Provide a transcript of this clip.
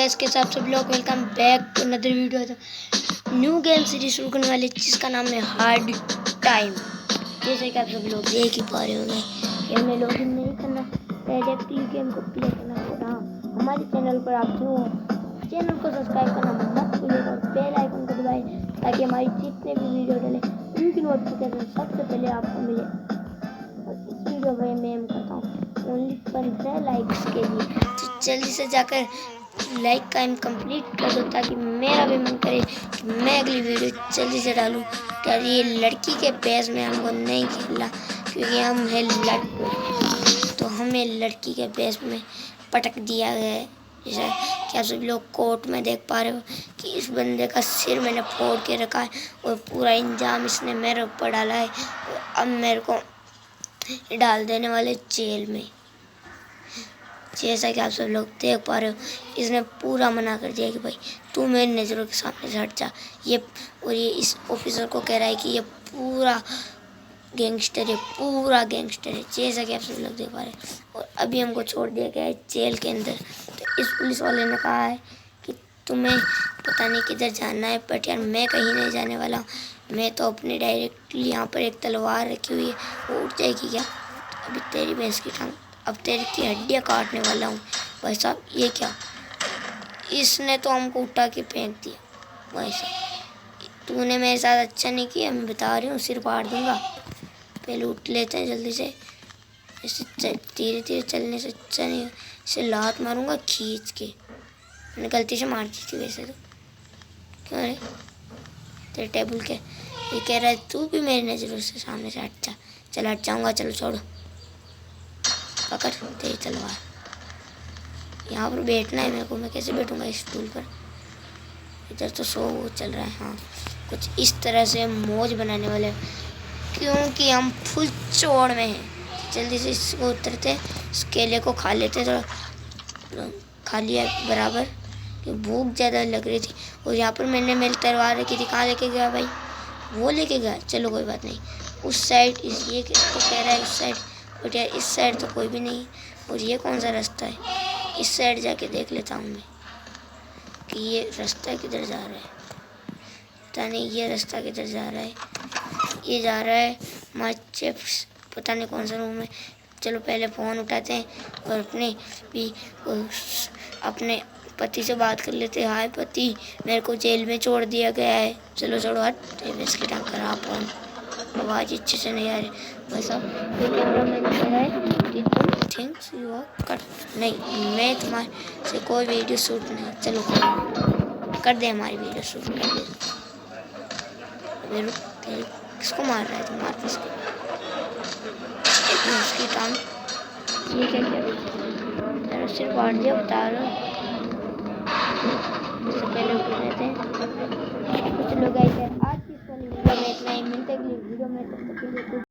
Guys के साथ सब लोग welcome back to another video. New game series शुरू करने वाले जिसका नाम है हार्ड टाइम। जैसे कि आप सब लोग देख ही पा रहे होंगे कि हमें लॉगिन नहीं करना, डायरेक्टली गेम को प्ले करना होगा। हमारे चैनल पर आप जो चैनल को सब्सक्राइब करना मत भूलिएगा और बेल आइकन को दबाएं ताकि हमारी जितने भी वीडियो डले उनकी नोटिफिकेशन सबसे पहले आपको मिले। और इस वीडियो में मैं करता हूँ ओनली 15 लाइक्स के लिए, तो जल्दी से जाकर लाइक का कंप्लीट कर दो ताकि मेरा भी मन करे कि मैं अगली वीडियो जल्दी से डालूं। क्या ये लड़की के पेज में हमको नहीं खेलना क्योंकि हम है लड़के, तो हमें लड़की के पेज में पटक दिया गया है। जैसा कि आप सभी लोग कोर्ट में देख पा रहे हो कि इस बंदे का सिर मैंने फोड़ के रखा है और पूरा इंजाम इसने मेरे ऊपर डाला है और अब मेरे को डाल देने वाले जेल में। जैसा कि आप सब लोग देख पा रहे हो इसने पूरा मना कर दिया कि भाई तू मेरी नज़रों के सामने से हट जा। ये इस ऑफिसर को कह रहा है कि ये पूरा गैंगस्टर है, पूरा गैंगस्टर है। जैसा कि आप सब लोग देख पा रहे हैं और अभी हमको छोड़ दिया गया है जेल के अंदर। तो इस पुलिस वाले ने कहा है कि तुम्हें पता नहीं किधर जाना है, बट यार मैं कहीं नहीं जाने वाला हूँ। मैं तो अपने डायरेक्टली यहाँ पर एक तलवार रखी हुई है, वो उठ जाएगी क्या? अभी तेरी भैंस की टांग, अब तेरी की हड्डियाँ काटने वाला हूँ। भाई साहब ये क्या, इसने तो हमको उठा के फेंक दिया। भाई साहब तूने मेरे साथ अच्छा नहीं किया, मैं बता रही हूँ, सिर फाड़ दूँगा। पहले उठ लेते हैं जल्दी से, ऐसे धीरे धीरे चलने से अच्छा नहीं, इसे लात मारूंगा खींच के। मैंने गलती से मार दी थी वैसे तो। क्यों रे तेरे टेबल के ये कह रहा है तू भी मेरी नज़रों से सामने से हट जा। चल हट जाऊँगा, चलो छोड़ो, पकड़ तेरी तलवार। यहाँ पर बैठना है मेरे को, मैं कैसे बैठूंगा इस स्टूल पर? इधर तो शो चल रहा है। हाँ कुछ इस तरह से मौज बनाने वाले क्योंकि हम फुल चौड़ में हैं। जल्दी से इसको उतरते, इस केले को खा लेते, थोड़ा खा लिया बराबर कि भूख ज़्यादा लग रही थी। और यहाँ पर मैंने मेरी तलवार रखी थी, कहाँ लेके गया भाई? वो लेके गया, चलो कोई बात नहीं। उस साइड ये तो कह रहा है उस साइड, बट यार इस साइड तो कोई भी नहीं। और ये कौन सा रास्ता है? इस साइड जाके देख लेता हूँ मैं कि ये रास्ता किधर जा रहा है। पता नहीं ये रास्ता किधर जा रहा है। ये जा रहा है माय चिप्स, पता नहीं कौन सा रूम है। चलो पहले फ़ोन उठाते हैं और अपने पति से बात कर लेते हैं। हाय पति, मेरे को जेल में छोड़ दिया गया है। चलो छोड़ो हट, इसकी टांग करा फोन, आवाज़ अच्छे से नहीं आ रही। बस अब ये कैमरा मैन कह रहा है कि तुम थिंक्स यू आर कट, नहीं मैं तुम्हारे से कोई वीडियो शूट नहीं। चलो कर दे हमारी वीडियो शूट कर दे। किसको मार रहा है? तुम मार किसको? उसकी टांग ये क्या क्या सिर्फ फाड़ दिया, बता रहा हूँ। इससे पहले उठ लेते हैं। चलो गाइस आज की इस वाली वीडियो में इतना ही, मिलते हैं अगली वीडियो में। तब तक